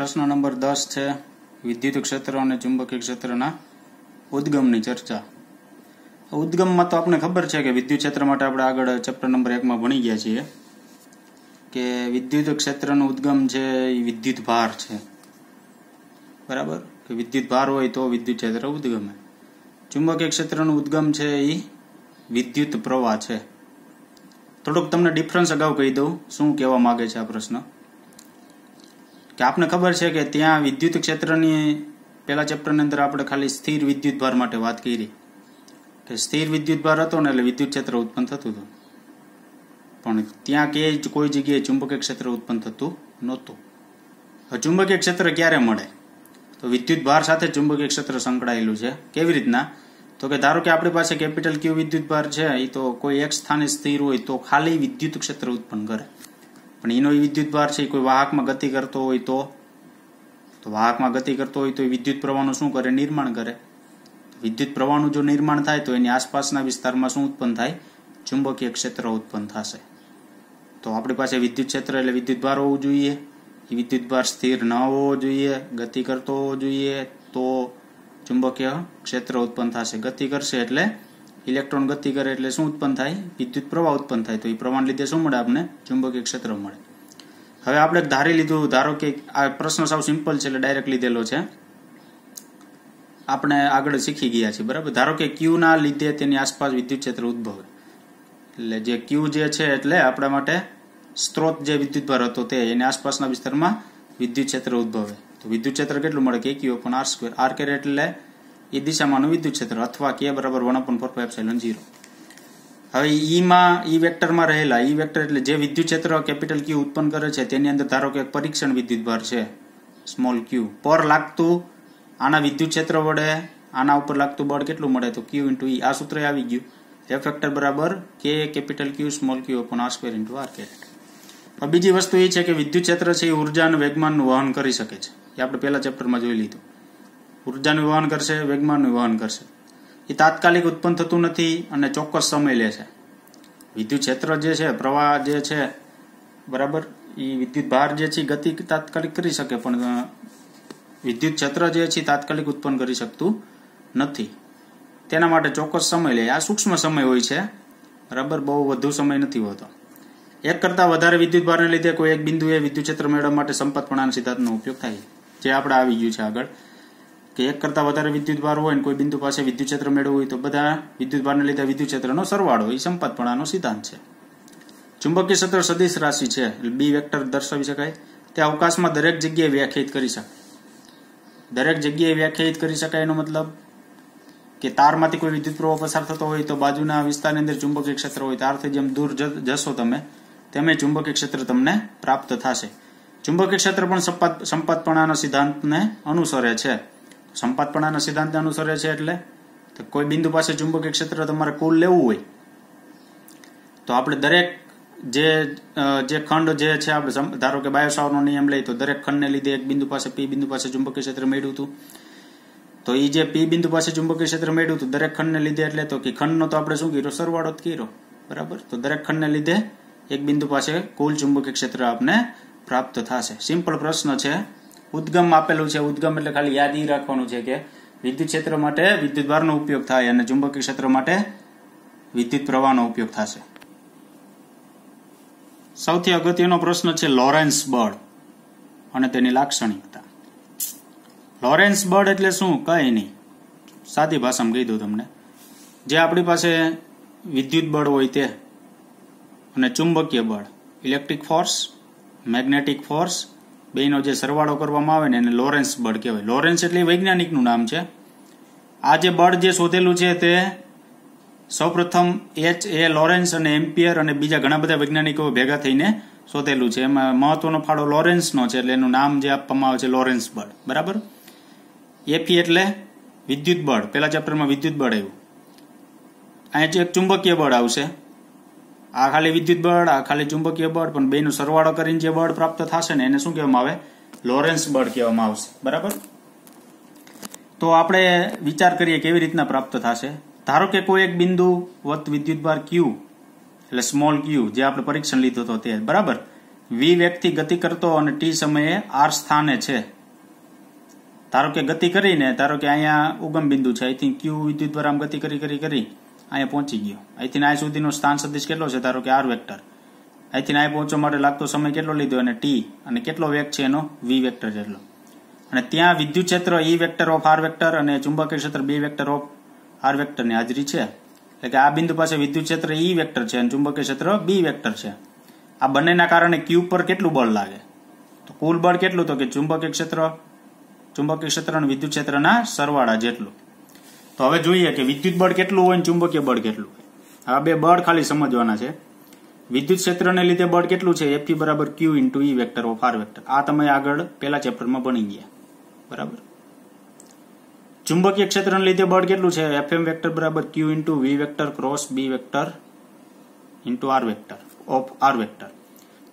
प्रश्न नंबर 10 है विद्युत क्षेत्र और चुंबकीय क्षेत्रना उद्गमनी चर्चा। उद्गम में तो आपने खबर है कि विद्युत क्षेत्र माटे आपणे आगळ चेप्टर नंबर 1 में भणी गया छीए कि विद्युत क्षेत्रनो उद्गम छे ई विद्युत भार छे, बराबर कि विद्युत भार होय तो विद्युत क्षेत्र उद्गमे। चुंबकीय क्षेत्रनो उद्गम छे ई विद्युत प्रवाह छे। थोड़ोक तमने डिफरन्स अगाऊ कही दऊं शुं कहेवा मांगे छे आ प्रश्न कि आपने खबर है कि त्या विद्युत क्षेत्रनी पहला चेप्टर अंदर आपणे खाली स्थिर विद्युत भार माटे वात करी कि स्थिर विद्युत भार हतो ने एटले विद्युत क्षेत्र उत्पन्न थतुं हतुं, पण त्या कोई जग्याए चुंबकीय क्षेत्र उत्पन्न थतुं नहोतुं। चुंबकीय क्षेत्र क्यारे मळे तो विद्युत भार साथे चुंबकीय क्षेत्र संकळायेलुं छे। केवी रीतना तो कि धारो कि आपणी पासे केपिटल क्यू विद्युत भार छे ई तो कोई एक स्थाने स्थिर होय तो खाली विद्युत क्षेत्र उत्पन्न करे, पण एनो विद्युत भार छे कोई वाहक में गति करतो होय तो वाहक में गति करतो होय तो विद्युत प्रवाहनुं शुं करे निर्माण करे। विद्युत प्रवाहनुं जो निर्माण थाय तो एनी आसपासना विस्तारमां शुं उत्पन्न थाय चुंबकीय क्षेत्र उत्पन्न थशे। तो आपणी पासे विद्युत क्षेत्र एटले विद्युत भार होवुं जोईए, ए विद्युत भार स्थिर न होवो जोईए, गति करतो होवो जोईए तो चुंबकीय क्षेत्र उत्पन्न थशे। गति करशे एटले इलेक्ट्रॉन गति करे एटले शुं उत्पन्न थाय विद्युत प्रवाह उत्पन्न थाय, तो ए प्रवाहने लीधे शुं मळे आपणे चुंबकीय क्षेत्र मळे। हवे आपणे धारी लीधुं, धारो के आ प्रश्न साव सिम्पल छे एटले डायरेक्ट लीधेलो छे, आपणे आगळ शीखी गया छे, बराबर। धारो के क्यू ना लीधे तेनी आसपास विद्युत क्षेत्र उद्भवे एटले जे क्यू जे छे एटले आपणा माटे स्त्रोत जे विद्युत भार हतो ते एनी आसपासना विस्तारमां विद्युत क्षेत्र उद्भवे तो विद्युत क्षेत्र કેટલું મળે કે q upon r square r care એટલે એ દિશામાંનું વિદ્યુત ક્ષેત્ર અથવા k બરાબર 1/4π0। હવે e માં e વેક્ટર માં રહેલા e વેક્ટર એટલે જે વિદ્યુત ક્ષેત્ર કેપિટલ q ઉત્પન્ન કરે છે તેની અંદર ધારો કે એક પરીક્ષણ વિદ્યુત ભાર છે સ્મોલ q પર લાગતું આના વિદ્યુત ક્ષેત્ર વડે આના ઉપર લાગતું બળ કેટલું મળે તો q * e। આ સૂત્ર આવી ગયું f વેક્ટર બરાબર k capital q small q upon r square * r care. अब बीजी वस्तु ये है कि विद्युत क्षेत्र से ऊर्जा और वेगमान वहन करी सके छे। ये आपणे पहला चेप्टर में जोई लीधुं। ऊर्जा वहन करशे, वेगमान वहन करशे। ये तात्कालिक उत्पन्न थतुं नथी अने चोक्कस समय ले छे। विद्युत क्षेत्र जे छे प्रवाह जे छे बराबर ई विद्युत भार जे छे गति तात्कालिक करी शके पण विद्युत क्षेत्र जे छे तात्कालिक उत्पन्न करी शकतुं नथी, तेना माटे चोक्कस समय ले। आ सूक्ष्म समय होय छे, बराबर, बहु वधु समय नथी होतो। एक करता वधारे विद्युत भार ने लीधे कोई एक बिंदुए विद्युत क्षेत्र मेळववा माटे संपातपणाना सिद्धांतनो उपयोग थाय जे आपणे आवी गयुं छे आगळ कि एक करता वधारे विद्युत भार होय ने कोई बिंदु पासे विद्युत क्षेत्र मेळववुं होय तो बधा विद्युत भार ने लीधे विद्युत क्षेत्रनो सरवाळो ए संपातपणानो सिद्धांत छे। चुंबकीय क्षेत्र सदिश राशि छे बी वेक्टर दर्शावी शकाय ते अवकाशमां दरेक जग्याए व्याख्यायित करी शकाय। दरेक जग्याए व्याख्यायित करी शकाय एनो मतलब कि तारमांथी कोई विद्युत प्रवाह पसार थतो होय तो बाजुना विस्तारनी अंदर चुंबकीय क्षेत्र होय तारथी जेम दूर जशो तमे तेमे चुंबकीय क्षेत्र तमने प्राप्त थशे। चुंबकीय क्षेत्र पण संपातपणाना सिद्धांतने अनुसरे छे। संपातपणाना सिद्धांतने अनुसरे छे एटले तो कोई बिंदु पासे चुंबकीय क्षेत्र तमारे कुल लेवुं होय तो आपणे दरेक जे खंड जे छे आपणे धारो के बायो-सावर्टनो नियम लई तो दरेक खंडने लीधे एक बिंदु पासे p बिंदु पासे चुंबकीय क्षेत्र मेळव्युं हतुं तो ई जे p बिंदु पासे चुंबकीय क्षेत्र मेळव्युं हतुं दरेक खंडने लीधे एटले तो कि खंडनो तो आपणे शुं कर्यो सरवाळो ज कर्यो, बराबर। तो दरेक खंडने लीधे एक बिंदु पासे कुल चुंबकीय क्षेत्र आपने प्राप्त थशे। सिंपल प्रश्न छे, उद्गम आपेलुं छे। उद्गम એટલે ખાલી યાદ ઈ રાખવાનું છે કે વિદ્યુત ક્ષેત્ર માટે વિદ્યુત ભારનો ઉપયોગ થાય અને ચુંબકીય ક્ષેત્ર માટે વિદ્યુત પ્રવાહનો ઉપયોગ થશે। સૌથી અગત્યનો પ્રશ્ન છે લોરેન્સ બળ અને તેની લાક્ષણિકતા। લોરેન્સ બળ એટલે શું? કંઈ નહીં, સાદી ભાષામાં કહી દઉં તમને। જે આપણી પાસે વિદ્યુત બળ હોય તે અને ચુંબકીય બળ ઇલેક્ટ્રિક ફોર્સ મેગ્નેટિક ફોર્સ બેનો જે સરવાળો કરવામાં આવે ને એને લોરેન્સ બળ કહેવાય। લોરેન્સ એટલે વૈજ્ઞાનિકનું નામ છે। આ જે બળ જે શોધેલું છે તે સૌપ્રથમ H.A. લોરેન્સ અને એમ્પિયર અને બીજા ઘણા બધા વૈજ્ઞાનિકો ભેગા થઈને શોધેલું છે। એમાં મહત્વનો ફાળો લોરેન્સનો છે એટલે એનું નામ જે આપવામાં આવે છે લોરેન્સ બળ, બરાબર। Fe એટલે વિદ્યુત બળ, પહેલા ચેપ્ટરમાં વિદ્યુત બળ આવ્યું। અહીંયા જે એક ચુંબકીય બળ આવશે, आ खाली विद्युत बळ आ खाली चुंबकीय बळ पण बेनो सरवाळो करीने जे बळ प्राप्त थशे ने एने शुं कहेवामां आवे लोरेन्स बळ कहेवामां आवशे, बराबर। तो आपणे विचार करीए केवी रीतना प्राप्त थशे। धारो के कोई एक बिंदु वत विद्युत भार q એટલે સ્મોલ q જે આપણે પરીક્ષણ લીધું તો તે, બરાબર। વી વેગથી ગતિ કરતો અને ટી સમયે આર સ્થાને છે. ધારો કે ગતિ કરીને, ધારો કે અહીંયા ઉગમ બિંદુ છે, અહીંથી ક્યુ વિદ્યુતભાર આમ ગતિ કરી અહીંયા પહોંચી ગયો. અહીંથી આ સુધીનો સ્થાન સદિશ કેટલો છે? ધારો કે આર વેક્ટર. અહીંથી અહીંયા પહોંચવા માટે લાગતો સમય કેટલો લીધો અને ટી, અને કેટલો વેગ છે એનો વી વેક્ટર જેટલો. અને ત્યાં વિદ્યુત ક્ષેત્ર ઈ વેક્ટર ઓફ આર વેક્ટર અને ચુંબકીય ક્ષેત્ર બી વેક્ટર ઓફ આર વેક્ટર ની હાજરી છે. એટલે કે આ બિંદુ પાસે વિદ્યુત ક્ષેત્ર ઈ વેક્ટર છે અને ચુંબકીય ક્ષેત્ર બી વેક્ટર છે. આ બંનેના કારણે ક્યુ પર કેટલું બળ લાગે? તો કુલ બળ કેટલું? તો કે ચુંબકીય ક્ષેત્ર અને વિદ્યુત ક્ષેત્રના સરવાળા જેટલું. તો હવે જોઈએ કે વિદ્યુત બળ કેટલું હોય અને ચુંબકીય બળ કેટલું હોય. આ બે બળ ખાલી સમજવાના છે. વિદ્યુત ક્ષેત્રને લીધે બળ કેટલું છે? F બરાબર Q into E vector of R vector. આ તમે આગળ પેલા ચેપ્ટરમાં ભણી ગયા, બરાબર. ચુંબકીય ક્ષેત્રને લીધે બળ કેટલું છે? Fm વેક્ટર બરાબર Q into V vector cross B vector into R vector of R vector.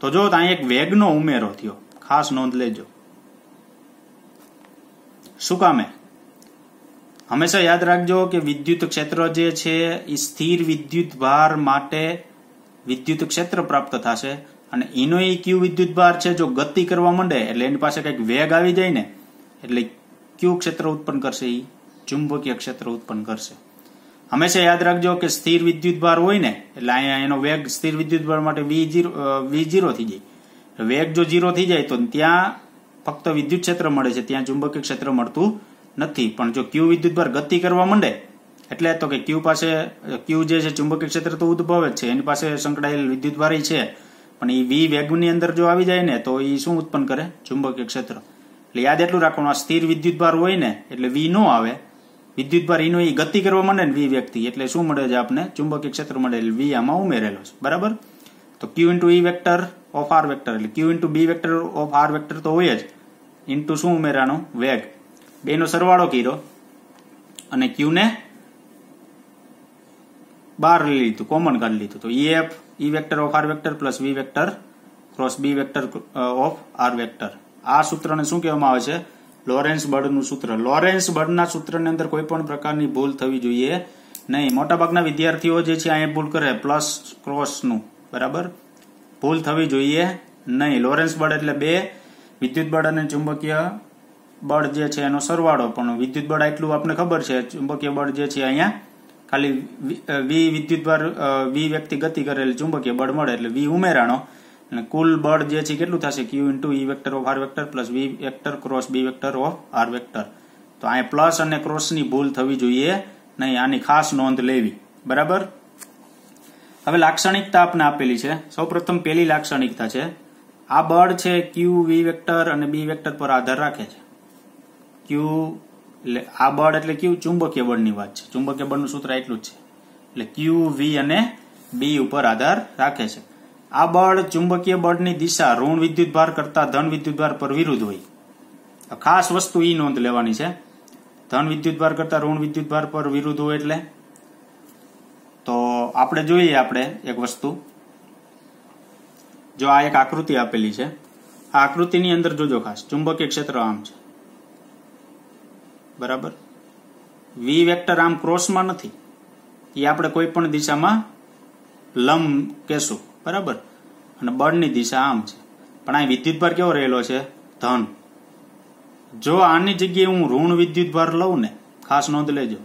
તો જો ત્યાં એક વેગનો ઉમેરો થયો, ખાસ નોંધ લેજો. શું કામે? હંમેશા યાદ રાખજો કે વિદ્યુત ક્ષેત્ર જે છે એ સ્થિર વિદ્યુત ભાર માટે વિદ્યુત ક્ષેત્ર પ્રાપ્ત થશે, અને એનો એ ક્યુ વિદ્યુત ભાર છે જો ગતિ કરવા માંડે એટલે એની પાસે કઈક વેગ આવી જાય ને એટલે ક્યુ ક્ષેત્ર ઉત્પન્ન કરશે, એ ચુંબકીય ક્ષેત્ર ઉત્પન્ન કરશે. હંમેશા યાદ રાખજો કે સ્થિર વિદ્યુત ભાર હોય ને એટલે અહીંયા એનો વેગ સ્થિર વિદ્યુત ભાર માટે વી ઝીરો થઈ જાય. વેગ જો ઝીરો થઈ જાય તો ત્યાં ફક્ત વિદ્યુત ક્ષેત્ર મળે છે, ત્યાં ચુંબકીય ક્ષેત્ર મળતું નથી. પણ જો ક્યુ વિદ્યુત ભાર ગતિ કરવા માંડે એટલે તો કે ક્યુ જે છે ચુંબકીય ક્ષેત્ર તો ઉદ્ભવે જ છે, એની પાસે સંકળાયેલ વિદ્યુત ભાર છે, પણ એ વી વેગની અંદર જો આવી જાય ને તો એ શું ઉત્પન્ન કરે? ચુંબકીય ક્ષેત્ર. એટલે યાદ એટલું રાખવાનું, આ સ્થિર વિદ્યુત ભાર હોય ને એટલે વી નો આવે, વિદ્યુત ભાર એનો એ ગતિ કરવા માંડે ને વી વેગથી એટલે શું મળે છે આપણે? ચુંબકીય ક્ષેત્ર મળે. એટલે વી આમાં ઉમેરેલો છે, બરાબર. તો q into E vector of R vector એટલે q into B vector of R vector તો હોય જ, ઇન્ટુ શું ઉમેરાનો? વેગ. બેનો સરવાળો કર્યો અને ક્યુ ને બહાર લઈ લીધું, કોમન કાઢી લીધું. તો EF E vector of R vector plus V vector cross B vector of R vector. આ સૂત્રને શું કહેવામાં આવે છે? લોરેન્સ બળનું સૂત્ર. લોરેન્સ બળના સૂત્રની અંદર કોઈ પણ પ્રકારની ભૂલ થવી જોઈએ નહીં. મોટાભાગના વિદ્યાર્થીઓ જે છે અહીંયા ભૂલ કરે પ્લસ ક્રોસનું, બરાબર. ભૂલ થવી જોઈએ નહીં. લોરેન્સ બળ એટલે બે વિદ્યુત બળ અને ચુંબકીય બળ જે છે એનો સરવાળો. પણ વિદ્યુત બળ એટલું આપણે ખબર છે, ચુંબકીય બળ જે છે અહીંયા ખાલી વી વિદ્યુત ભાર વી વ્યક્તિ ગતિ કરે એટલે ચુંબકીય બળ મળે એટલે વી ઉમેરાણો, અને કુલ બળ જે છે કેટલું થશે? Q into E vector of R vector plus V vector cross B vector of R vector. તો અહીંયા પ્લસ અને ક્રોસની ભૂલ થવી જોઈએ નહીં, આની ખાસ નોંધ લેવી, બરાબર. હવે લાક્ષણિકતા આપને આપેલી છે. સૌપ્રથમ પેલી લાક્ષણિકતા છે, આ બળ છે ક્યુ વી વેક્ટર અને બી વેક્ટર પર આધાર રાખે છે. ક્યુ એટલે આ બળ એટલે ક્યુ ચુંબકીય બળની વાત છે. ચુંબકીય બળનું સૂત્ર એટલું જ છે. એટલે ક્યુ વી અને બી ઉપર આધાર રાખે છે. આ બળ ચુંબકીય બળની દિશા ઋણ વિદ્યુત ભાર કરતા ધન વિદ્યુત ભાર પર વિરુદ્ધ હોય. ખાસ વસ્તુ ઈ નોંધ લેવાની છે, ધન વિદ્યુત ભાર કરતા ઋણ વિદ્યુત ભાર પર વિરુદ્ધ હોય એટલે. તો આપણે જોઈએ એક વસ્તુ, જો આ એક આકૃતિ આપેલી છે, આ આકૃતિની અંદર જોજો ખાસ, ચુંબકીય ક્ષેત્ર આમ છે, બરાબર. વી વેક્ટર આમ ક્રોસમાં નથી, એ આપણે કોઈ પણ દિશામાં લંબ કહેશું, બરાબર. અને બળની દિશા આમ છે, પણ આ વિદ્યુત ભાર કેવો રહેલો છે? ધન. જો આની જગ્યાએ હું ઋણ વિદ્યુત ભાર લઉં ને, ખાસ નોંધ લેજો,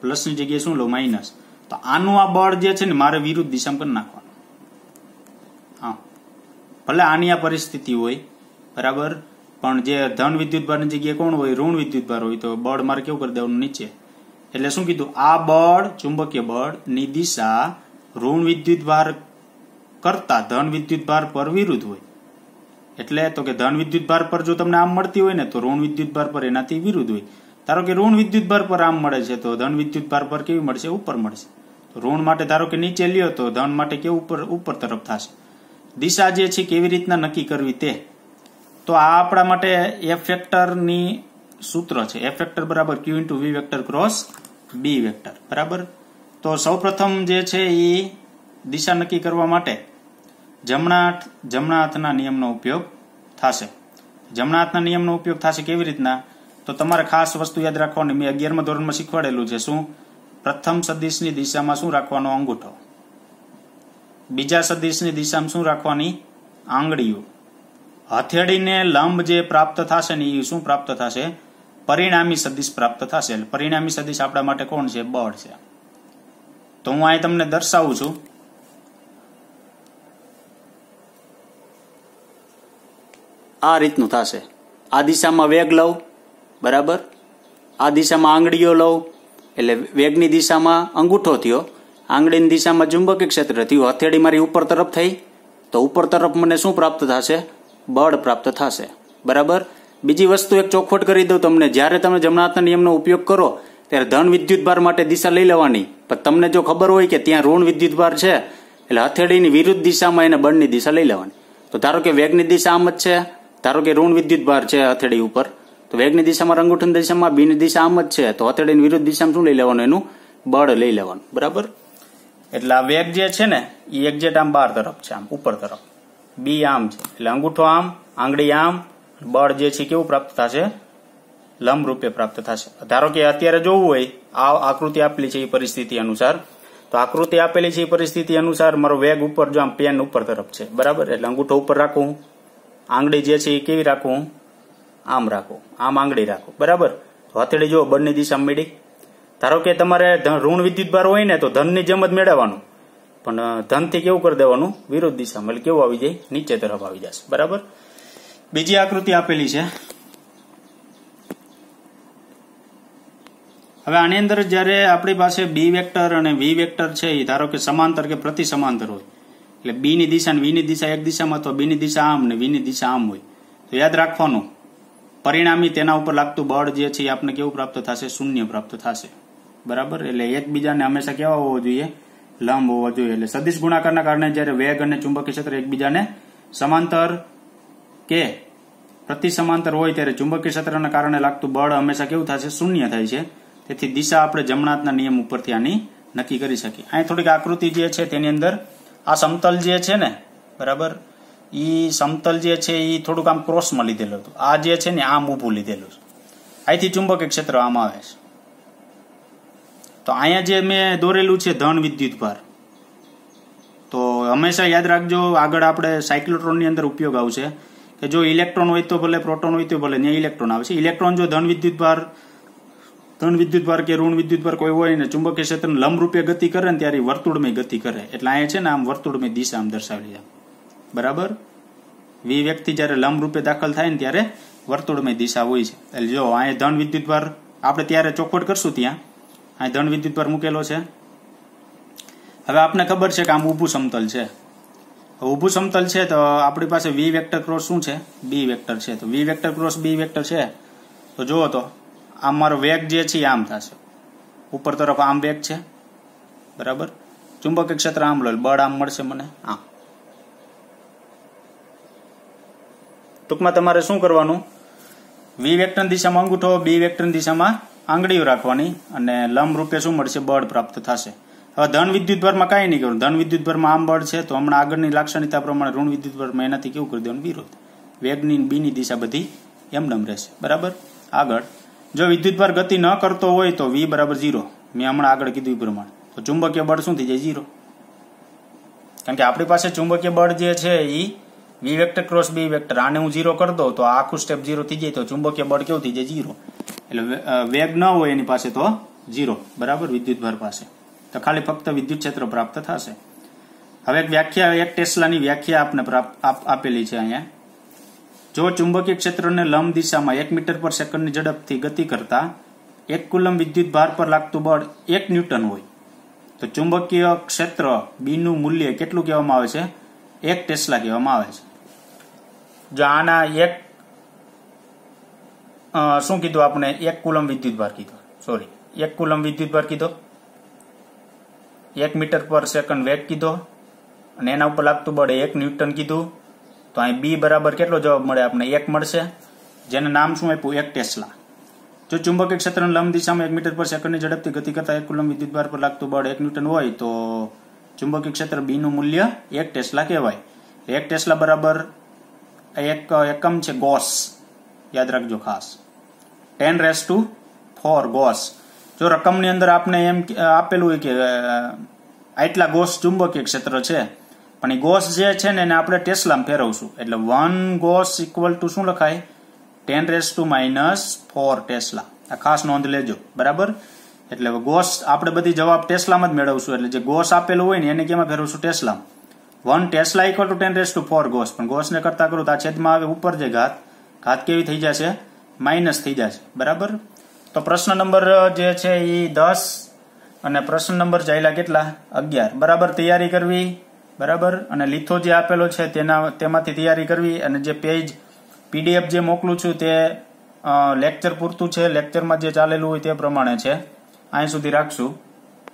પ્લસની જગ્યાએ શું લઉં? માઇનસ. તો આનું આ બળ જે છે ને મારે વિરુદ્ધ દિશામાં કરી નાખવાનું. હા, ભલે આની આ પરિસ્થિતિ હોય, બરાબર, પણ જે ધન વિદ્યુત ભારની જગ્યાએ કોણ હોય? ઋણ વિદ્યુત ભાર હોય, તો બળ મારે કેવું કરી દેવાનું? નીચે. એટલે શું કીધું? આ બળ ચુંબકીય બળની દિશા ઋણ વિદ્યુત ભાર કરતા ધન વિદ્યુત ભાર પર વિરુદ્ધ હોય. એટલે તો કે ધન વિદ્યુત ભાર પર જો તમને આમ મળતી હોય ને તો ઋણ વિદ્યુત ભાર પર એનાથી વિરુદ્ધ હોય. ધારો કે ઋણ વિદ્યુત ભાર પર આમ મળે છે તો ધન વિદ્યુત ભાર પર કેવી મળશે? ઉપર મળશે. ઋણ માટે ધારો કે નીચે લ્યો તો ધન માટે કેવું? ઉપર તરફ થશે. દિશા જે છે કેવી રીતના નક્કી કરવી તે, તો આ આપણા માટે એફ વેક્ટરની સૂત્ર છે. એફ વેક્ટર બરાબર Q into V vector cross B vector, બરાબર. તો સૌપ્રથમ જે છે એ દિશા નક્કી કરવા માટે જમણા હાથના નિયમનો ઉપયોગ થશે. જમણા હાથના નિયમનો ઉપયોગ થશે કેવી રીતના? તો તમારે ખાસ વસ્તુ યાદ રાખવાની, મેં 11મા ધોરણમાં શીખવાડેલું છે. શું? પ્રથમ સદિશની દિશામાં શું રાખવાનો? અંગૂઠો. બીજા સદિશની દિશામાં શું રાખવાની? આંગળીઓ. હથેળીને લંબ જે પ્રાપ્ત થશે ને એ શું પ્રાપ્ત થશે? પરિણામી સદિશ પ્રાપ્ત થશે. એટલે પરિણામી સદિશ આપણા માટે કોણ છે? બળ છે. તો હું અહીં તમને દર્શાવું છું. આ રીતનું થશે. આ દિશામાં વેગ લઉં, બરાબર, આ દિશામાં આંગળીઓ લઉં એટલે વેગની દિશામાં અંગૂઠો થયો, આંગળીની દિશામાં ચુંબકીય ક્ષેત્ર થયું, હથેળી મારી ઉપર તરફ થઈ તો ઉપર તરફ મને શું પ્રાપ્ત થશે? બળ પ્રાપ્ત થશે. બરાબર. બીજી વસ્તુ એક ચોખવટ કરી દઉં તમને, જ્યારે તમે જમણા હાથના નિયમનો ઉપયોગ કરો ત્યારે ધન વિદ્યુતભાર માટે દિશા લઈ લેવાની, પણ તમને જો ખબર હોય કે ત્યાં ઋણ વિદ્યુતભાર છે એટલે હથેળીની વિરુદ્ધ દિશામાં એને બળની દિશા લઈ લેવાની. તો ધારો કે વેગની દિશા આમ જ છે, ધારો કે ઋણ વિદ્યુતભાર છે હથેળી ઉપર, તો વેગની દિશામાં અંગૂઠાની દિશામાં, બીની દિશા આમ જ છે, તો હથેળીની વિરુદ્ધ દિશામાં શું લઈ લેવાનું? એનું બળ લઈ લેવાનું. બરાબર. એટલે આ વેગ જે છે ને એ એક્ઝેક્ટ આમ બહાર તરફ છે, આમ ઉપર તરફ. બી આમ છે એટલે અંગૂઠો આમ, આંગળી આમ, બળ જે છે કેવું પ્રાપ્ત થશે? લંબ રૂપે પ્રાપ્ત થશે. ધારો કે અત્યારે જોવું હોય, આ આકૃતિ આપેલી છે એ પરિસ્થિતિ અનુસાર, તો આકૃતિ આપેલી છે એ પરિસ્થિતિ અનુસાર મારો વેગ ઉપર, જો આમ પેન ઉપર તરફ છે, બરાબર, એટલે અંગૂઠો ઉપર રાખું, આંગળી જે છે એ કેવી રાખું? આમ રાખું, આમ આંગળી રાખું, બરાબર. તો હથેળી જો બળની દિશા મેળવી. ધારો કે તમારે ઋણ વિદ્યુતભાર હોય ને તો ધનની જેમ જ મેળવવાનું, પણ ધનથી કેવું કરી દેવાનું? વિરુદ્ધ દિશામાં. એટલે કેવું આવી જાય? નીચે તરફ આવી જશે. બરાબર. બીજી આકૃતિ આપેલી છે. હવે આની અંદર જયારે આપણી પાસે બી વેક્ટર અને વી વેક્ટર છે એ ધારો કે સમાંતર કે પ્રતિ સમાંતર હોય, એટલે બી ની દિશા અને વી ની દિશા એક દિશામાં, તો બી ની દિશા આમ ને વી ની દિશા આમ હોય, તો યાદ રાખવાનું પરિણામી તેના ઉપર લાગતું બળ જે છે એ આપણે કેવું પ્રાપ્ત થશે? શૂન્ય પ્રાપ્ત થશે. બરાબર. એટલે એકબીજાને હંમેશા કેવા હોવો જોઈએ? લંબ હોવો જોઈએ. એટલે સદિશ ગુણાકારના કારણે જયારે વેગ અને ચુંબકીય ક્ષેત્ર એકબીજાને સમાંતર કે પ્રતિ સમાંતર હોય ત્યારે ચુંબકીય ક્ષેત્રના કારણે લાગતું બળ હંમેશા કેવું થશે? શૂન્ય થાય છે. તેથી દિશા આપણે જમણા હાથના નિયમ ઉપરથી આની નક્કી કરી શકીએ. અહીં થોડીક આકૃતિ જે છે તેની અંદર આ સમતલ જે છે ને, બરાબર, ઈ સમતલ જે છે એ થોડુંક આમ ક્રોસમાં લીધેલું હતું. આ જે છે ને આમ ઊભું લીધેલું છે. અહીંથી ચુંબકીય ક્ષેત્ર આમ આવે છે. તો અહીંયા જે મેં દોરેલું છે ધન વિદ્યુતભાર, તો હંમેશા યાદ રાખજો, આગળ આપણે સાયક્લોટ્રોનની અંદર ઉપયોગ આવશે કે જો ઇલેક્ટ્રોન હોય તો ભલે, પ્રોટોન હોય તો ભલે, ત્યાં ઇલેક્ટ્રોન આવે છે. ઇલેક્ટ્રોન જો ધન વિદ્યુતભાર કે ઋણ વિદ્યુતભાર કોઈ હોય ને ચુંબકીય ક્ષેત્રને લંબ રૂપે ગતિ કરે ને ત્યારે વર્તુળમય ગતિ કરે. એટલે અહીંયા છે ને આમ વર્તુળમય દિશા આમ દર્શાવેલી છે. બરાબર. વી વ્યક્તિ જયારે લંબ રૂપે દાખલ થાય ને ત્યારે વર્તુળમય દિશા હોય છે. એટલે જો અહીંયા ધન વિદ્યુતભાર આપણે ત્યારે ચોખવટ કરશું, ત્યાં અહીં ધન વિદ્યુતભાર મૂકેલો છે. હવે આપણે ખબર છે કે આમ ઊભું સમતલ છે. ઊભું સમતલ છે તો આપણી પાસે વી વેક્ટર ક્રોસ શું છે? બી વેક્ટર છે. તો વી વેક્ટર ક્રોસ બી વેક્ટર છે તો જુઓ તો આમ મારો વેગ જે છે આમ થશે, ઉપર તરફ આમ વેગ છે, બરાબર. ચુંબકીય ક્ષેત્ર આમ લો, બળ આમ મળશે મને આમ. ટૂંકમાં તમારે શું કરવાનું? વી વેક્ટર દિશામાં અંગૂઠો, બી વેક્ટર દિશામાં આંગળીઓ રાખવાની અને લંબ રૂપે શું મળશે? બળ પ્રાપ્ત થશે. હવે ધન વિદ્યુતભારમાં કાંઈ નહીં કરવું. ધન વિદ્યુતભારમાં આમ બળ છે તો હમણાં આગળની લાક્ષણિકતા પ્રમાણે ઋણ વિદ્યુતભારમાં એનાથી કેવું કરી દેવાનું? વિરોધ. વેગની બીની દિશા બધી એમનેમ રહેશે. બરાબર. આગળ જો વિદ્યુતભાર ગતિ ન કરતો હોય તો વી બરાબર 0. મેં હમણાં આગળ કીધું એ પ્રમાણે. તો ચુંબકીય બળ શું થઈ જાય? 0. કારણ કે આપણી પાસે ચુંબકીય બળ જે છે એ વી વેક્ટર ક્રોસ બી વેક્ટર, આને હું 0 કરી દઉં તો આખું સ્ટેપ 0 થઈ જાય, તો ચુંબકીય બળ કેવું થઈ જાય? 0. એટલે વેગ ન હોય એની પાસે તો 0. બરાબર. વિદ્યુતભાર પાસે તો ખાલી ફક્ત વિદ્યુત ક્ષેત્ર પ્રાપ્ત થશે. હવે એક વ્યાખ્યા, એક ટેસ્લાની વ્યાખ્યા આપને આપેલી છે અહીંયા. જો ચુંબકીય ક્ષેત્રને લંબ દિશામાં 1 મીટર પર સેકન્ડની ઝડપથી ગતિ કરતા 1 કુલમ વિદ્યુત ભાર પર લાગતું બળ 1 ન્યૂટન હોય તો ચુંબકીય ક્ષેત્ર બી નું મૂલ્ય કેટલું કહેવામાં આવે છે? 1 ટેસ્લા કહેવામાં આવે છે. જો આના શું કીધું આપણે? 1 કુલમ વિદ્યુત ભાર કીધો, 1 કુલમ વિદ્યુત ભાર કીધો, 1 મીટર પર સેકન્ડ વેગ કીધો અને એના ઉપર લાગતું બળ 1 ન્યૂટન કીધું. તો અહીં બી બરાબર કેટલો જવાબ મળે? આપણે 1 મળશે, જેને નામ શું આપ્યું? 1 ટેસ્લા. જો ચુંબકીય ક્ષેત્રની લંબ દિશામાં 1 મીટર પર સેકન્ડની ઝડપથી ગતિ કરતા 1 કુલમ વિદ્યુતભાર પર લાગતું બળ 1 ન્યૂટન હોય તો ચુંબકીય ક્ષેત્ર બી નું મૂલ્ય 1 ટેસ્લા કહેવાય. 1 ટેસ્લા બરાબર એક એકમ છે ગોસ, યાદ રાખજો ખાસ, 10⁴ ગોસ. જો રકમની અંદર આપણે એમ આપેલું હોય કે આટલા ગોસ ચુંબકીય ક્ષેત્ર છે પણ એ ગોસ જે છે ને એને આપણે ટેસ્લામાં ફેરવશું એટલે 1 ગોસ ઇક્વલ ટુ શું લખાય 10⁻⁴ ટેસ્લા. આ ખાસ નોંધ લેજો, બરાબર. એટલે ગોસ આપણે બધી જવાબ ટેસ્લામાં જ મેળવશું એટલે જે ગોસ આપેલું હોય ને એને કેમાં ફેરવશું ટેસ્લામાં. 1 ટેસ્લા ઇક્વલ ટુ 10⁴ ગોસ, પણ ગોસને કરતા કરું તો આ છેદમાં આવે ઉપર જે ઘાત કેવી થઈ જશે માઇનસ થઈ જશે, બરાબર. તો પ્રશ્ન નંબર જે છે એ 10 અને પ્રશ્ન નંબર ચાલ્યા કેટલા 11, બરાબર. તૈયારી કરવી, બરાબર. અને લીથો જે આપેલો છે તેમાંથી તૈયારી કરવી અને જે પેજ PDF જે મોકલું છું તે લેક્ચર પૂરતું છે, લેક્ચરમાં જે ચાલેલું હોય તે પ્રમાણે છે. અહીં સુધી રાખશું.